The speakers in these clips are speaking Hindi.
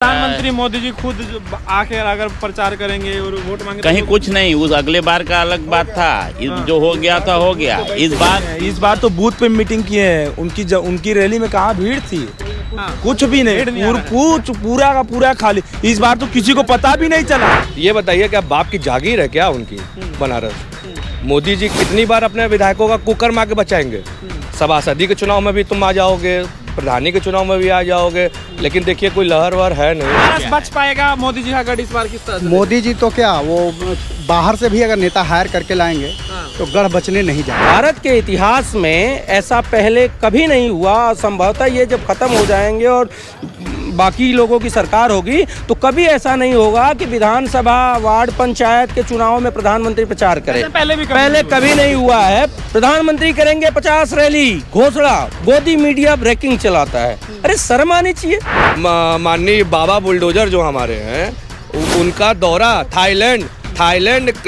प्रधानमंत्री मोदी जी खुद आकर अगर प्रचार करेंगे और वोट मांगे कहीं कुछ नहीं, उस अगले बार का अलग बात था। जो हो गया था हो गया। इस बार तो बूथ पे मीटिंग किए हैं। उनकी रैली में कहाँ भीड़ थी? कुछ भी नहीं, पूरा का पूरा खाली। इस बार तो किसी को पता भी नहीं चला। ये बताइए क्या बाप की जागीर है क्या उनकी बनारस? मोदी जी कितनी बार अपने विधायकों का कुकर मार के बचाएंगे? सभासदी के चुनाव में भी तुम आ जाओगे, प्रधानी के चुनाव में भी आ जाओगे, लेकिन देखिए कोई लहर वहर है नहीं। बच पाएगा मोदी जी का गढ़ इस बार किस तरह से? मोदी जी तो क्या, वो बाहर से भी अगर नेता हायर करके लाएंगे तो गढ़ बचने नहीं जाएगा। भारत के इतिहास में ऐसा पहले कभी नहीं हुआ। संभवतः ये जब खत्म हो जाएंगे और बाकी लोगों की सरकार होगी तो कभी ऐसा नहीं होगा कि विधानसभा वार्ड पंचायत के चुनाव में प्रधानमंत्री प्रचार करे। पहले कभी नहीं हुआ है। प्रधानमंत्री करेंगे 50 रैली, घोषणा, गोदी मीडिया ब्रेकिंग चलाता है। अरे शर्म आनी चाहिए। माननीय बाबा बुलडोजर जो हमारे हैं, उनका दौरा थाईलैंड,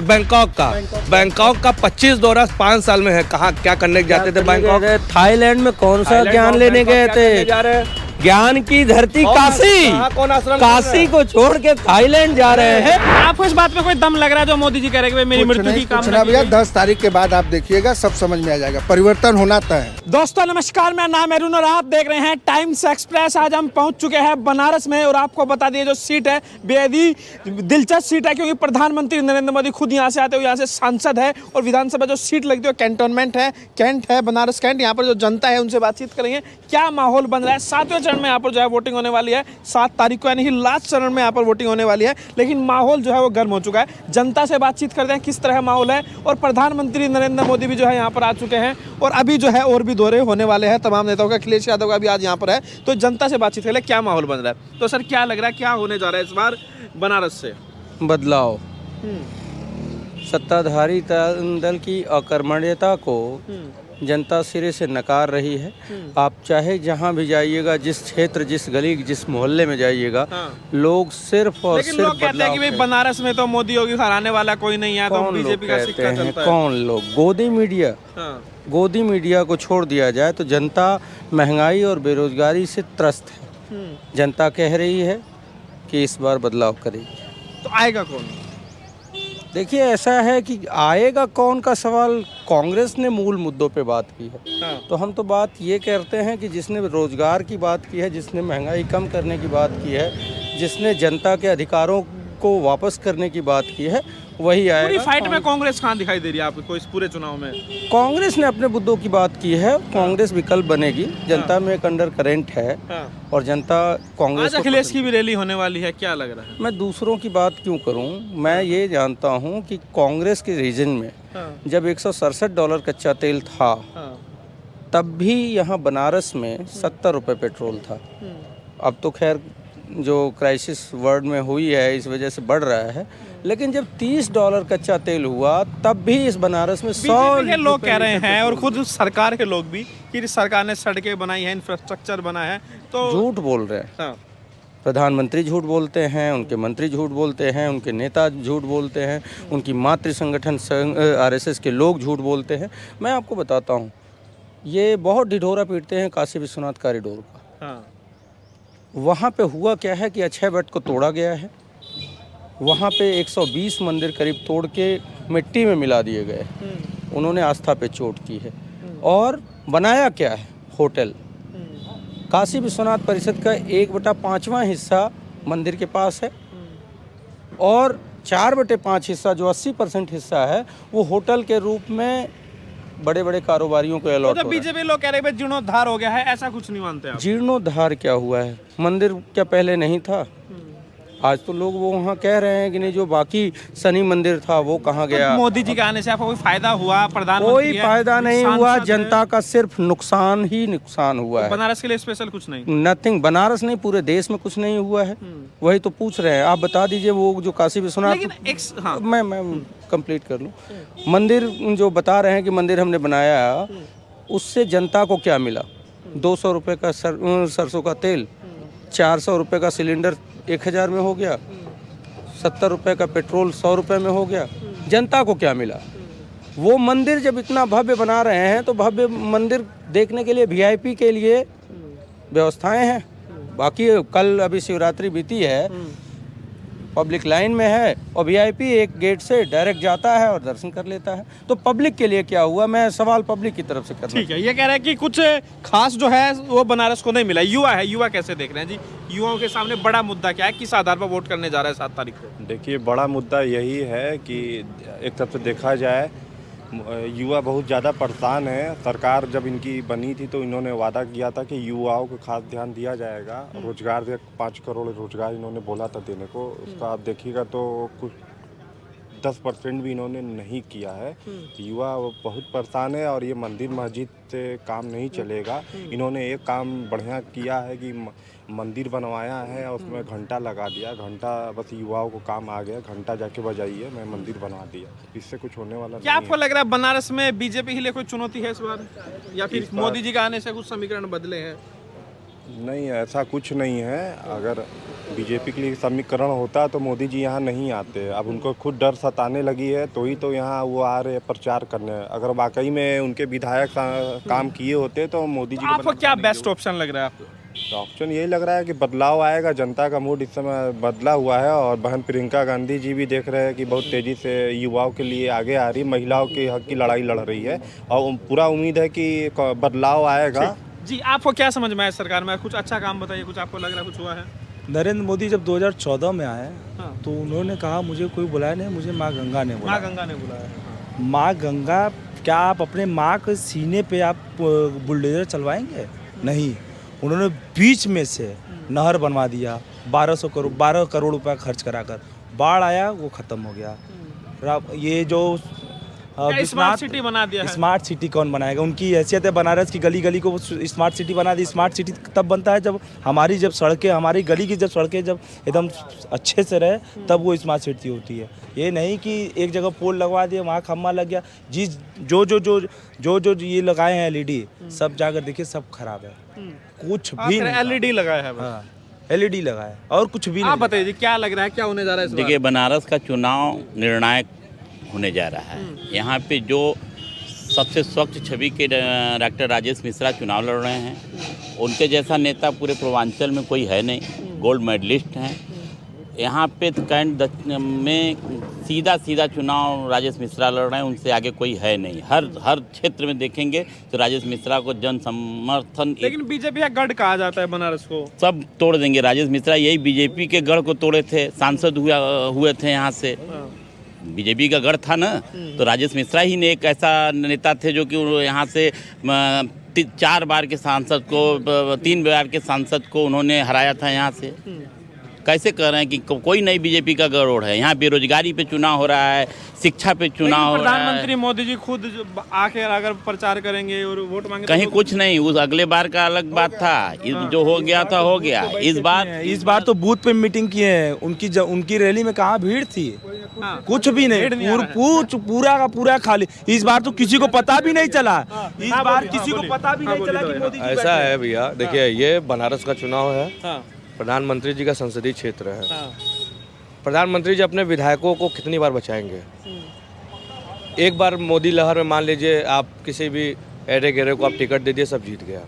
बैंकॉक का 25 दौरा 5 साल में है। कहाँ क्या करने जाते थे बैंकॉक? थाईलैंड में कौन सा ज्ञान लेने गए थे? ज्ञान की धरती काशी को छोड़ के थाईलैंड जा रहे हैं। आपको इस बात में कोई दम लग रहा है जो मोदी जी कह रहे हैं मेरी मृत्यु की कामना? भैया 10 तारीख के बाद आप देखिएगा, सब समझ में आ जाएगा। परिवर्तन होना तय है। दोस्तों नमस्कार, मेरा नाम है अरुण और आप देख रहे हैं टाइम्स एक्सप्रेस। आज हम पहुंच चुके हैं बनारस में और आपको बता दिए जो सीट है बेहद ही दिलचस्प सीट है, क्योंकि प्रधानमंत्री नरेंद्र मोदी खुद यहाँ से आते हुए यहाँ से सांसद है और विधानसभा जो सीट लगती है कैंटोनमेंट है, कैंट है, बनारस कैंट। यहाँ पर जो जनता है उनसे बातचीत करेंगे क्या माहौल बन रहा है। 7वें चरण में यहाँ पर जो है वोटिंग होने वाली है 7 तारीख को, यानी कि लास्ट चरण में यहाँ पर वोटिंग होने वाली है, लेकिन माहौल जो है वो गर्म हो चुका है। जनता से बातचीत करते हैं किस तरह माहौल है। और प्रधानमंत्री नरेंद्र मोदी भी जो है यहाँ पर आ चुके हैं और अभी जो है और भी दौरे होने वाले हैं तमाम नेताओं का। अखिलेश यादव का भी आज यहाँ पर है, तो जनता से बातचीत कर ले क्या माहौल बन रहा है। तो सर क्या लग रहा है, क्या होने जा रहा है इस बार बनारस से? बदलाव, सत्ताधारी दल की अकर्मण्यता को जनता सिरे से नकार रही है। आप चाहे जहां भी जाइएगा, जिस क्षेत्र, जिस गली, जिस मोहल्ले में जाइएगा, लोग सिर्फ और सिर्फ लोग कहते हैं कि भाई बनारस में तो मोदी योगी हराने वाला कोई नहीं है, तो बीजेपी का सिक्का चलता है। कौन लोग? गोदी मीडिया को छोड़ दिया जाए तो जनता महंगाई और बेरोजगारी से त्रस्त है। जनता कह रही है कि इस बार बदलाव करेगी। तो आएगा कौन? देखिए, ऐसा है कि आएगा कौन का सवाल, कांग्रेस ने मूल मुद्दों पे बात की है। तो हम तो बात ये करते हैं कि जिसने रोजगार की बात की है, जिसने महंगाई कम करने की बात की है, जिसने जनता के अधिकारों को वापस करने की बात की है, वही आएगा। पूरी फाइट में कांग्रेस कहाँ दिखाई दे रही है आपको इस पूरे चुनाव में? कांग्रेस ने अपने मुद्दों की बात की है। कांग्रेस विकल्प बनेगी। जनता में एक अंडर करंट है और जनता कांग्रेस। आज अखिलेश की भी रैली होने वाली है, क्या लग रहा है? मैं दूसरों की बात क्यों करूं? मैं ये जानता हूं कि कांग्रेस के रीजन में जब $167 कच्चा तेल था, तब भी यहाँ बनारस में 70 रुपये पेट्रोल था। अब तो खैर जो क्राइसिस वर्ल्ड में हुई है इस वजह से बढ़ रहा है, लेकिन जब $30 कच्चा तेल हुआ तब भी इस बनारस में 100 के लोग कह रहे हैं और खुद सरकार के लोग भी कि सरकार ने सड़कें बनाई है, इंफ्रास्ट्रक्चर बना है, तो झूठ बोल रहे हैं। प्रधानमंत्री झूठ बोलते हैं, उनके मंत्री झूठ बोलते हैं, उनके नेता झूठ बोलते हैं, उनकी मातृ संगठन RSS के लोग झूठ बोलते हैं। मैं आपको बताता हूँ, ये बहुत ढिढोरा पीटते हैं काशी विश्वनाथ कॉरिडोर का। वहाँ पे हुआ क्या है कि अक्षय वट को तोड़ा गया है। वहाँ पे 120 मंदिर करीब तोड़ के मिट्टी में मिला दिए गए। उन्होंने आस्था पे चोट की है। और बनाया क्या है? होटल। काशी विश्वनाथ परिषद का 1/5वां हिस्सा मंदिर के पास है और 4/5 हिस्सा जो 80% हिस्सा है वो होटल के रूप में बड़े बड़े कारोबारियों को अलॉट हो रहा है। बीजेपी लोग कह रहे हैं जीर्णोद्धार हो गया है, ऐसा कुछ नहीं मानते आप? जीर्णोद्धार क्या हुआ है? मंदिर क्या पहले नहीं था? आज तो लोग वो वहाँ कह रहे हैं कि नहीं, जो बाकी शनि मंदिर था वो कहाँ गया? तो मोदी जी के आने से आपको कोई फायदा हुआ? प्रधानमंत्री कोई फायदा नहीं हुआ। जनता का सिर्फ नुकसान ही नुकसान हुआ है। बनारस के लिए स्पेशल कुछ नहीं? नथिंग। बनारस नहीं, पूरे देश में कुछ नहीं हुआ है। वही तो पूछ रहे हैं। आप बता दीजिए, वो जो काशी विश्वनाथ, मैं कंप्लीट कर लूँ। मंदिर जो बता रहे हैं कि मंदिर हमने बनाया, उससे जनता को क्या मिला? 200 रुपये का सरसों का तेल, 400 रुपये का सिलेंडर 1000 में हो गया, 70 रुपये का पेट्रोल 100 रुपये में हो गया। जनता को क्या मिला? वो मंदिर जब इतना भव्य बना रहे हैं तो भव्य मंदिर देखने के लिए VIP के लिए व्यवस्थाएं हैं। बाकी कल अभी शिवरात्रि बीती है, पब्लिक लाइन में है और वीआईपी एक गेट से डायरेक्ट जाता है और दर्शन कर लेता है। तो पब्लिक के लिए क्या हुआ, मैं सवाल पब्लिक की तरफ से करना। ठीक है, ये कह रहे हैं कि कुछ खास जो है वो बनारस को नहीं मिला। युवा है, युवा कैसे देख रहे हैं जी? युवाओं के सामने बड़ा मुद्दा क्या है, किस आधार पर वोट करने जा रहा है 7 तारीख को? देखिए, बड़ा मुद्दा यही है कि एक तरफ से देखा जाए युवा बहुत ज़्यादा परेशान है। सरकार जब इनकी बनी थी तो इन्होंने वादा किया था कि युवाओं को खास ध्यान दिया जाएगा। रोजगार 5 करोड़ रोजगार इन्होंने बोला था देने को, उसका आप देखिएगा तो कुछ 10% भी इन्होंने नहीं किया है। युवा बहुत परेशान है और ये मंदिर मस्जिद से काम नहीं चलेगा। इन्होंने एक काम बढ़िया किया है कि मंदिर बनवाया है और उसमें घंटा लगा दिया। घंटा बस युवाओं को काम आ गया, घंटा जाके बजाइए, मैं मंदिर बना दिया। इससे कुछ होने वाला क्या नहीं आपको लग रहा है बनारस में बीजेपी के लिए कोई चुनौती है इस बार, या फिर मोदी जी का आने से कुछ समीकरण बदले हैं? नहीं, ऐसा कुछ नहीं है। अगर बीजेपी के लिए समीकरण होता तो मोदी जी यहाँ नहीं आते। अब उनको खुद डर सताने लगी है तो ही तो यहाँ वो आ रहे प्रचार करने। अगर वाकई में उनके विधायक काम किए होते तो मोदी जी आपको क्या बेस्ट ऑप्शन लग रहा है आपको? तो ऑप्शन यही लग रहा है कि बदलाव आएगा। जनता का मूड इस समय बदला हुआ है और बहन प्रियंका गांधी जी भी देख रहे हैं कि बहुत तेज़ी से युवाओं के लिए आगे आ रही, महिलाओं के हक की लड़ाई लड़ रही है और पूरा उम्मीद है कि बदलाव आएगा। जी, आपको क्या समझ में आया सरकार में? कुछ अच्छा काम बताइए, कुछ आपको लग रहा है कुछ हुआ है? नरेंद्र मोदी जब 2014 में आए तो उन्होंने कहा मुझे कोई बुलाया नहीं, मुझे माँ गंगा ने बुलाया। माँ गंगा ने बुलाया। माँ गंगा, क्या आप अपने माँ के सीने पे आप बुलडोजर चलवाएंगे? नहीं, उन्होंने बीच में से नहर बनवा दिया। 12 करोड़ रुपया खर्च कराकर, बाढ़ आया वो ख़त्म हो गया। ये जो स्मार्ट सिटी बना दिया है। स्मार्ट सिटी कौन बनाएगा? उनकी हैसियत है बनारस की गली गली को स्मार्ट सिटी बना दी। स्मार्ट सिटी तब बनता है जब हमारी गली की जब सड़कें जब एकदम अच्छे से रहे तब वो स्मार्ट सिटी होती है। ये नहीं कि एक जगह पोल लगवा दिया, वहाँ खम्मा लग गया। जो ये लगाए हैं एलईडी, सब जाकर देखिए सब खराब है, कुछ भी नहीं। एलईडी लगाया है? हाँ, एलईडी लगाया और कुछ भी नहीं। आप बताइए जी, क्या लग रहा है, क्या होने जा रहा है इस बार? देखिए, बनारस का चुनाव निर्णायक होने जा रहा है। यहाँ पे जो सबसे स्वच्छ छवि के डॉक्टर राजेश मिश्रा चुनाव लड़ रहे हैं, उनके जैसा नेता पूरे पूर्वांचल में कोई है नहीं। गोल्ड मेडलिस्ट हैं यहाँ पे। कैंट में सीधा चुनाव राजेश मिश्रा लड़ रहे हैं, उनसे आगे कोई है नहीं। हर क्षेत्र में देखेंगे तो राजेश मिश्रा को जन समर्थन। लेकिन बीजेपी का गढ़ कहा जाता है बनारस को। सब तोड़ देंगे। राजेश मिश्रा यही बीजेपी के गढ़ को तोड़े थे, सांसद हुए थे यहाँ से। बीजेपी का गढ़ था ना, तो राजेश मिश्रा ही ने एक ऐसा नेता थे जो कि यहाँ से 4 बार के सांसद को, 3 बार के सांसद को उन्होंने हराया था यहाँ से। कैसे कह रहे हैं कि कोई नई बीजेपी का गढ़ है? यहाँ बेरोजगारी पे चुनाव हो रहा है, शिक्षा पे चुनाव हो रहा है। प्रधानमंत्री मोदी जी खुद आके अगर प्रचार करेंगे और वोट मांगे कहीं कुछ नहीं। उस अगले बार का अलग बात था, जो हो गया था हो गया। इस बार तो बूथ पे मीटिंग किए हैं। उनकी रैली में कहाँ भीड़ थी? कुछ भी नहीं, पूरा का पूरा खाली। इस बार तो किसी को पता भी नहीं चला। इस बार किसी को पता भी नहीं चला कि मोदी जी ऐसा है भैया। देखिए, ये बनारस का चुनाव है, प्रधानमंत्री जी का संसदीय क्षेत्र है। प्रधानमंत्री जी अपने विधायकों को कितनी बार बचाएंगे? एक बार मोदी लहर में मान लीजिए आप किसी भी एरे गेरे को आप टिकट दे दिए, सब जीत गया।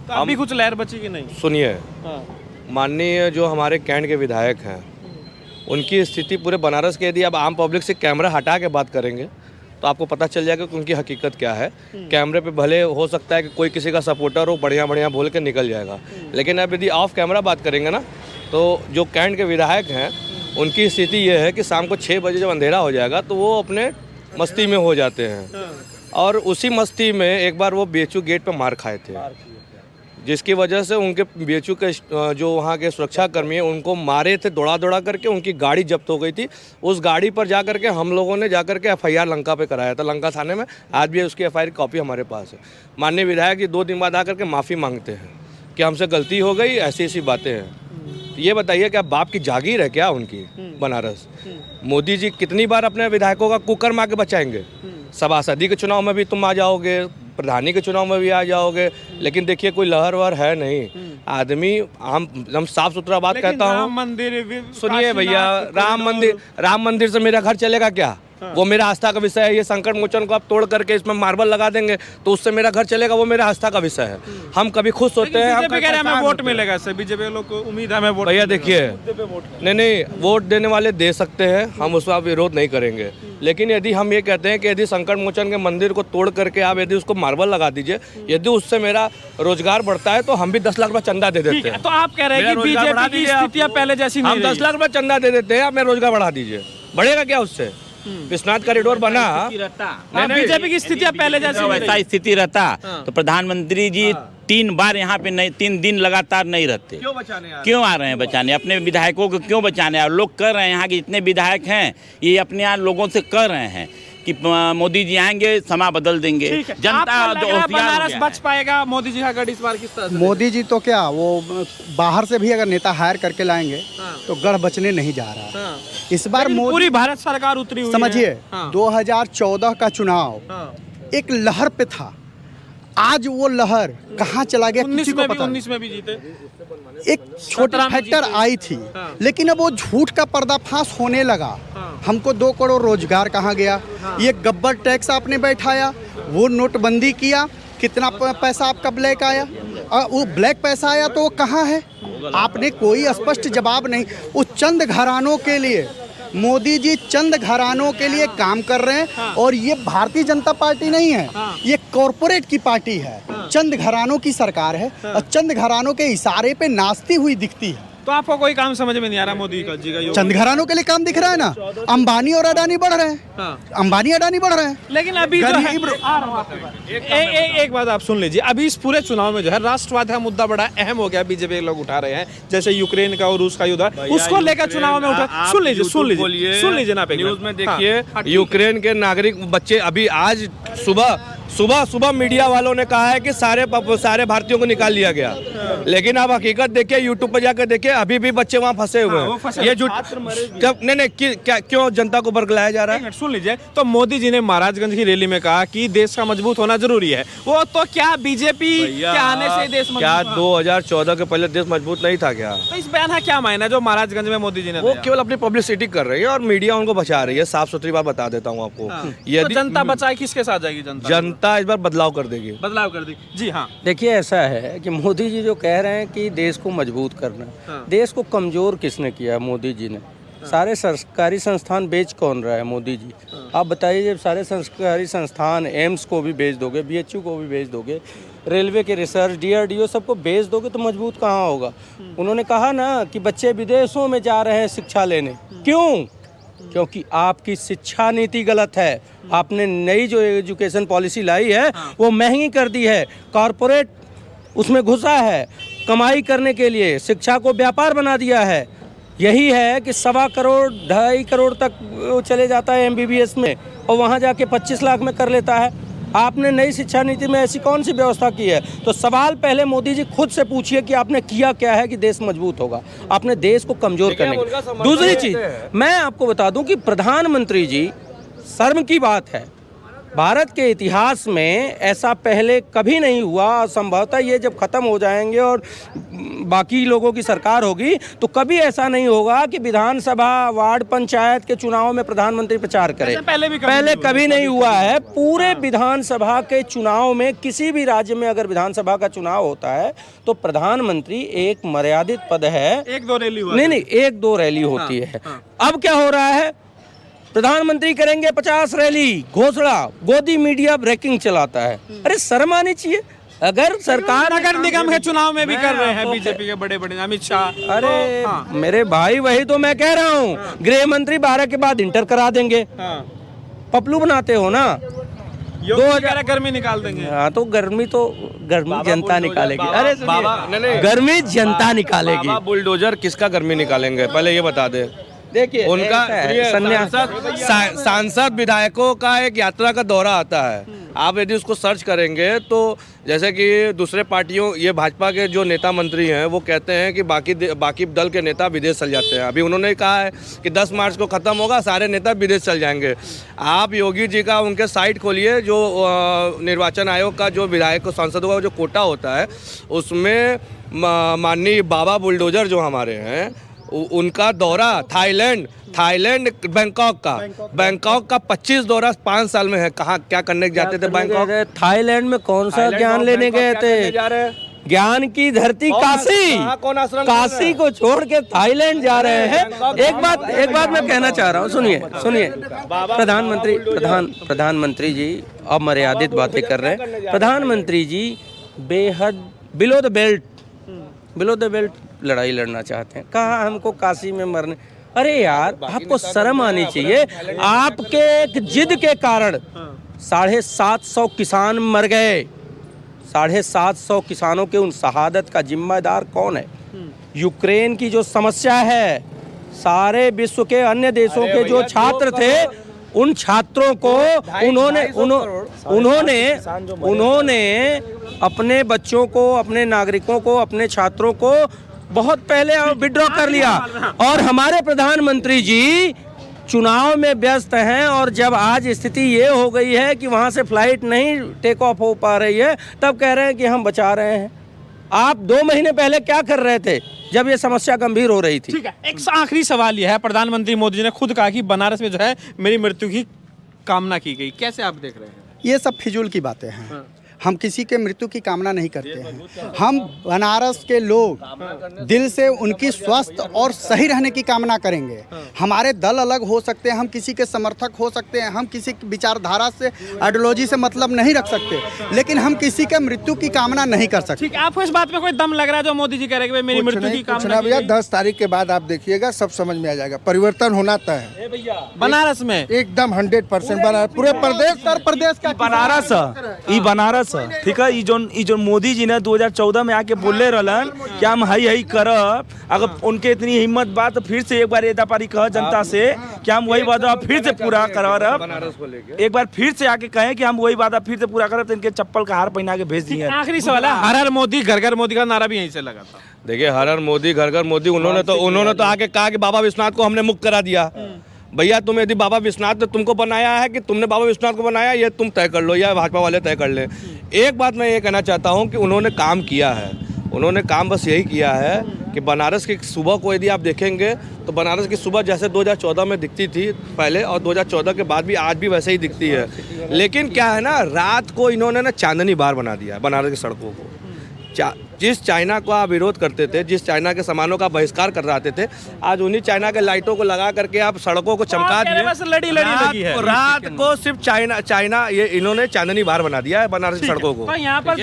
तो अभी कुछ लहर बची कि नहीं? सुनिए, माननीय जो हमारे कैंट के विधायक हैं, उनकी स्थिति पूरे बनारस के, यदि आप आम पब्लिक से कैमरा हटा के बात करेंगे तो आपको पता चल जाएगा कि उनकी हकीकत क्या है। कैमरे पे भले हो सकता है कि कोई किसी का सपोर्टर हो, बढ़िया बोल के निकल जाएगा, लेकिन अब यदि ऑफ कैमरा बात करेंगे ना, तो जो कैंट के विधायक हैं उनकी स्थिति ये है कि शाम को 6 बजे जब अंधेरा हो जाएगा तो वो अपने मस्ती में हो जाते हैं। और उसी मस्ती में एक बार वो BHU गेट पर मार खाए थे, जिसकी वजह से उनके BHU के जो वहाँ के सुरक्षा कर्मी हैं उनको मारे थे दौड़ा करके। उनकी गाड़ी जब्त हो गई थी। उस गाड़ी पर जा करके हम लोगों ने जाकर के FIR लंका पे कराया था, लंका थाने में। आज भी उसकी FIR कॉपी हमारे पास है। माननीय विधायक जी 2 दिन बाद आकर के माफ़ी मांगते हैं कि हमसे गलती हो गई, ऐसी बातें हैं। ये बताइए कि बाप की जागीर है क्या उनकी बनारस? मोदी जी कितनी बार अपने विधायकों का कुकर मार के बचाएंगे? सभासदी के चुनाव में भी तुम आ जाओगे, प्रधानी के चुनाव में भी आ जाओगे, लेकिन देखिए कोई लहर वहर है नहीं। आदमी हम साफ सुथरा बात कहता हूँ। मंदिर सुनिए भैया, राम मंदिर से मेरा घर चलेगा क्या? वो मेरा आस्था का विषय है। ये संकट मोचन को आप तोड़ करके इसमें मार्बल लगा देंगे तो उससे मेरा घर चलेगा, वो मेरा आस्था का विषय है। हम कभी खुश होते हैं, हम बीजेपी कह रहे हैं हमें वोट मिलेगा इससे, बीजेपी लोग को उम्मीद है हमें वोट। भैया देखिए, नहीं वोट देने वाले दे सकते हैं, हम उसका विरोध नहीं करेंगे, लेकिन यदि हम ये कहते हैं कि यदि संकट मोचन के मंदिर को तोड़ करके आप यदि उसको मार्बल लगा दीजिए, यदि उससे मेरा रोजगार बढ़ता है तो हम भी 10 लाख रुपए चंदा दे देते हैं। तो आप कह रहे हैं कि बीजेपी की स्थितियां पहले जैसी नहीं हम 10 लाख रुपए चंदा दे देते हैं, आप मेरा रोजगार बढ़ा दीजिए, बढ़ेगा क्या उससे? विश्वनाथ कॉरिडोर बना, बीजेपी की स्थितियां पहले जैसी वैसा स्थिति रहता तो प्रधानमंत्री जी 3 बार यहाँ पे नहीं, 3 दिन लगातार नहीं रहते। क्यों आ रहे हैं बचाने? अपने विधायकों को क्यों बचाने? और लोग कर रहे हैं, यहाँ के जितने विधायक हैं ये अपने यहाँ लोगों से कर रहे हैं कि मोदी जी आएंगे समा बदल देंगे। जनता बनारस बच पाएगा मोदी जी का गढ़ इस बार किस तरह से? मोदी जी तो क्या, वो बाहर से भी अगर नेता हायर करके लाएंगे तो गढ़ बचने नहीं जा रहा। इस बार पूरी भारत सरकार उतरी हुई है। समझिए 2014 का चुनाव एक लहर पे था, आज वो लहर कहाँ चला गया किसी को पता नहीं। 19 में भी जीते, एक छोटी फैक्टर आई थी, लेकिन अब वो झूठ का पर्दाफाश होने लगा। हमको 2 करोड़ रोजगार कहाँ गया? ये गब्बर टैक्स आपने बैठाया, वो नोटबंदी किया, कितना पैसा आपका ब्लैक आया? वो ब्लैक पैसा आया तो वो कहाँ है? आपने कोई स्पष्ट जवाब नहीं। उस चंद घरानों के लिए मोदी जी चंद घरानों के लिए काम कर रहे हैं। और ये भारतीय जनता पार्टी नहीं है, ये कॉरपोरेट की पार्टी है। चंद घरानों की सरकार है और चंद घरानों के इशारे पे नाचती हुई दिखती है। तो आपको कोई काम समझ में नहीं आ रहा मोदी जी का? चंद घरानों के लिए काम दिख रहा है ना, अंबानी और अडानी बढ़ रहे हैं, अंबानी अडानी बढ़ रहे हैं। लेकिन अभी जो है एक बात आप सुन लीजिए, अभी इस पूरे चुनाव में जो है राष्ट्रवाद का मुद्दा बड़ा अहम हो गया, बीजेपी लोग उठा रहे हैं, जैसे यूक्रेन का और रूस का युद्ध, उसको लेकर चुनाव में उठा। सुन लीजिए ना, न्यूज में देखिए, यूक्रेन के नागरिक बच्चे अभी आज सुबह मीडिया वालों ने कहा है कि सारे भारतीयों को निकाल लिया गया, लेकिन आप हकीकत देखिए, यूट्यूब पर जाकर देखिए, अभी भी बच्चे वहाँ फंसे हुए हैं। ये झूठ क्यों जनता को बरगलाया जा रहा है? सुन लीजिए, तो मोदी जी ने महाराजगंज की रैली में कहा कि देश का मजबूत होना जरूरी है। वो तो क्या बीजेपी के आने से देश मजबूत? क्या 2014 के पहले देश मजबूत नहीं था क्या? तो इस बयान का क्या मायना जो महाराजगंज में मोदी जी ने? वो केवल अपनी पब्लिसिटी कर रही है और मीडिया उनको बचा रही है। साफ सुथरी बात बता देता हूँ आपको, तो जनता बचाए किसके साथ जाएगी? जनता इस बार बदलाव कर देगी। जी हाँ, देखिए ऐसा है कि मोदी जी जो कह रहे हैं कि देश को मजबूत करना, देश को कमज़ोर किसने किया? मोदी जी ने। सारे सरकारी संस्थान बेच कौन रहा है? मोदी जी। आप बताइए, जब सारे सरकारी संस्थान, एम्स को भी बेच दोगे, BHU को भी बेच दोगे, रेलवे के रिसर्च, DRDO सबको बेच दोगे तो मजबूत कहाँ होगा? उन्होंने कहा ना कि बच्चे विदेशों में जा रहे हैं शिक्षा लेने। क्यों? क्योंकि आपकी शिक्षा नीति गलत है। आपने नई जो एजुकेशन पॉलिसी लाई है वो महंगी कर दी है, कॉरपोरेट उसमें घुसा है कमाई करने के लिए, शिक्षा को व्यापार बना दिया है। यही है कि 1.25 करोड़ 2.5 करोड़ तक चले जाता है MBBS में और वहाँ जाके 25 लाख में कर लेता है। आपने नई शिक्षा नीति में ऐसी कौन सी व्यवस्था की है? तो सवाल पहले मोदी जी खुद से पूछिए कि आपने किया क्या है कि देश मजबूत होगा। आपने देश को कमजोर करने की। दूसरी चीज मैं आपको बता दूं कि प्रधानमंत्री जी, शर्म की बात है, भारत के इतिहास में ऐसा पहले कभी नहीं हुआ। संभवतः ये जब खत्म हो जाएंगे और बाकी लोगों की सरकार होगी तो कभी ऐसा नहीं होगा कि विधानसभा, वार्ड, पंचायत के चुनाव में प्रधानमंत्री प्रचार करे। पहले कभी नहीं हुआ है। पूरे विधानसभा के चुनाव में, किसी भी राज्य में अगर विधानसभा का चुनाव होता है तो प्रधानमंत्री एक मर्यादित पद है, 1-2 रैली नहीं 1-2 रैली होती है। अब क्या हो रहा है? प्रधानमंत्री करेंगे 50 रैली, घोषणा, गोदी मीडिया ब्रेकिंग चलाता है। अरे शर्म आनी चाहिए। अगर सरकार नगर निगम के चुनाव में भी कर रहे हैं बीजेपी के बड़े अमित शाह। अरे मेरे भाई, वही तो मैं कह रहा हूँ, गृह मंत्री 12 के बाद इंटर करा देंगे। पपलू बनाते हो ना, 2000 गर्मी निकाल देंगे। हाँ, तो गर्मी जनता निकालेगी। अरे गर्मी जनता निकालेगी। बुलडोजर किसका गर्मी निकालेंगे पहले ये बता दे। देखिए उनका सांसद विधायकों का एक यात्रा का दौरा आता है। आप यदि उसको सर्च करेंगे तो जैसे कि दूसरे पार्टियों, ये भाजपा के जो नेता मंत्री हैं वो कहते हैं कि बाकी दल के नेता विदेश चल जाते हैं। अभी उन्होंने कहा है कि 10 मार्च को ख़त्म होगा, सारे नेता विदेश चल जाएंगे। आप योगी जी का उनके साइट खोलिए, जो निर्वाचन आयोग का जो विधायक सांसदों का जो कोटा होता है उसमें माननीय बाबा बुलडोजर जो हमारे हैं उनका दौरा थाईलैंड बैंकॉक का 25 दौरा 5 साल में है। कहाँ क्या करने जाते थे बैंकॉक? थाईलैंड में कौन सा ज्ञान लेने गए थे? ज्ञान की धरती काशी, काशी को छोड़ के थाईलैंड जा रहे हैं। एक बात मैं कहना चाह रहा हूँ, सुनिए प्रधानमंत्री जी अब मर्यादित बातें कर रहे हैं। प्रधानमंत्री जी बेहद बिलो द बेल्ट लड़ाई लड़ना चाहते हैं। कहा हमको काशी में मरने। अरे यार, आपको शर्म आनी चाहिए। आपके एक जिद के कारण 750 किसान मर गए। 750 किसानों के उन शहादत का जिम्मेदार कौन है? यूक्रेन की जो समस्या है, सारे विश्व के अन्य देशों के जो छात्र थे, उन छात्रों को उन्होंने अपने बच्चों को, अपने नागरिकों को, अपने छात्रों को बहुत पहले विड्रॉ कर लिया। और हमारे प्रधानमंत्री जी चुनाव में व्यस्त हैं, और जब आज स्थिति ये हो गई है कि वहाँ से फ्लाइट नहीं टेक ऑफ हो पा रही है, तब कह रहे हैं कि हम बचा रहे हैं। आप 2 महीने पहले क्या कर रहे थे जब ये समस्या गंभीर हो रही थी? ठीक है, एक आखिरी सवाल यह है, प्रधानमंत्री मोदी जी ने खुद कहा कि बनारस में जो है मेरी मृत्यु की कामना की गई, कैसे आप देख रहे हैं? ये सब फिजूल की बातें हैं। हम किसी के मृत्यु की कामना नहीं करते हैं। हम बनारस के लोग दिल से उनकी स्वस्थ और सही रहने की कामना करेंगे। हमारे दल अलग हो सकते हैं, हम किसी के समर्थक हो सकते हैं, हम किसी की विचारधारा से, आइडियोलॉजी से मतलब नहीं रख सकते, लेकिन हम किसी के मृत्यु की कामना नहीं कर सकते। ठीक है, आपको इस बात में कोई दम लग रहा है जो मोदी जी कह रहे हैं कि मेरी मृत्यु की कामना? भैया 10 तारीख के बाद आप देखिएगा, सब समझ में आ जाएगा। परिवर्तन होना तय है बनारस में, एकदम 100% बनारस, पूरे प्रदेश, उत्तर प्रदेश का बनारस ठीक है। ई जो मोदी जी ने 2014 में आके बोले रहलन कि हम हई करब, अगर उनके इतनी हिम्मत बात तो फिर से एक बार एदा पारी कह जनता से कि हम वही वादा फिर से पूरा करब। एक बार फिर से आके कहें कि हम वही वादा फिर से पूरा करब, तो इनके चप्पल का हार पहना के भेज दिए। आखिरी सवाल है, हर हर मोदी घर घर मोदी का नारा भी यहीं से लगा था। देखिए, हर हर मोदी घर घर मोदी, उन्होंने तो आके कहा कि बाबा विश्वनाथ को हमने मुक्त करा दिया। भैया, तुम यदि बाबा विश्वनाथ ने तुमको बनाया है कि तुमने बाबा विश्वनाथ को बनाया, ये तुम तय कर लो या भाजपा वाले तय कर ले। एक बात मैं ये कहना चाहता हूँ कि उन्होंने काम किया है। उन्होंने काम बस यही किया है कि बनारस की सुबह को यदि आप देखेंगे तो बनारस की सुबह जैसे 2014 में दिखती थी पहले, और 2014 के बाद भी आज भी वैसे ही दिखती है। लेकिन क्या है ना, रात को इन्होंने ना चांदनी बार बना दिया है बनारस की सड़कों को। जिस चाइना को आप विरोध करते थे, जिस चाइना के सामानों का बहिष्कार कर रहे थे, आज उन्हीं चाइना के लाइटों को लगा करके आप सड़कों को चमका दिए। रात को सिर्फ चाइना ये इन्होंने चांदनी बार बना दिया है बनारस की सड़कों को। यहाँ पर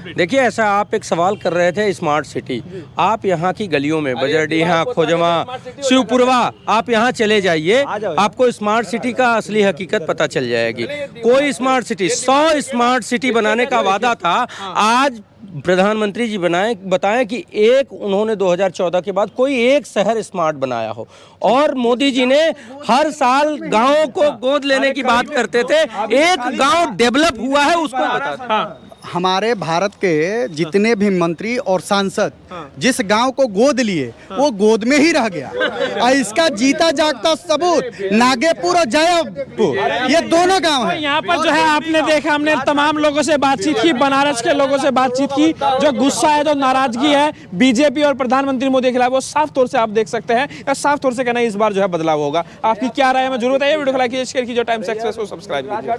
देखिए, ऐसा आप एक सवाल कर रहे थे स्मार्ट सिटी। आप यहाँ की गलियों में बजरडीहा, खोजमा, शिवपुरवा, आप यहाँ चले जाइए, आपको स्मार्ट सिटी का असली हकीकत पता चल जाएगी। कोई स्मार्ट सिटी, 100 स्मार्ट सिटी बनाने का वादा था, आज प्रधानमंत्री जी बताएं कि एक उन्होंने 2014 के बाद कोई एक शहर स्मार्ट बनाया हो। और मोदी जी ने हर साल गांवों को गोद लेने की बात करते थे। एक गांव डेवलप हुआ है उसको बताते। हमारे भारत के जितने भी मंत्री और सांसद जिस गांव को गोद लिए, वो गोद में ही रह गया। और इसका जीता जागता सबूत नागेपुर और जयपुर, ये दोनों गांव हैं। यहाँ पर जो है आपने देखा, हमने तमाम लोगों से बातचीत की, बनारस के लोगों से बातचीत की। जो गुस्सा है, जो नाराजगी है बीजेपी और प्रधानमंत्री मोदी के खिलाफ, वो साफ तौर से आप देख सकते हैं। या साफ तौर से कहना इस बार जो है बदलाव होगा। आपकी क्या राय है, मैं जरूर बताइए। वीडियो को लाइक कीजिए, शेयर कीजिए, टाइम्स एक्सप्रेस को सब्सक्राइब कीजिए।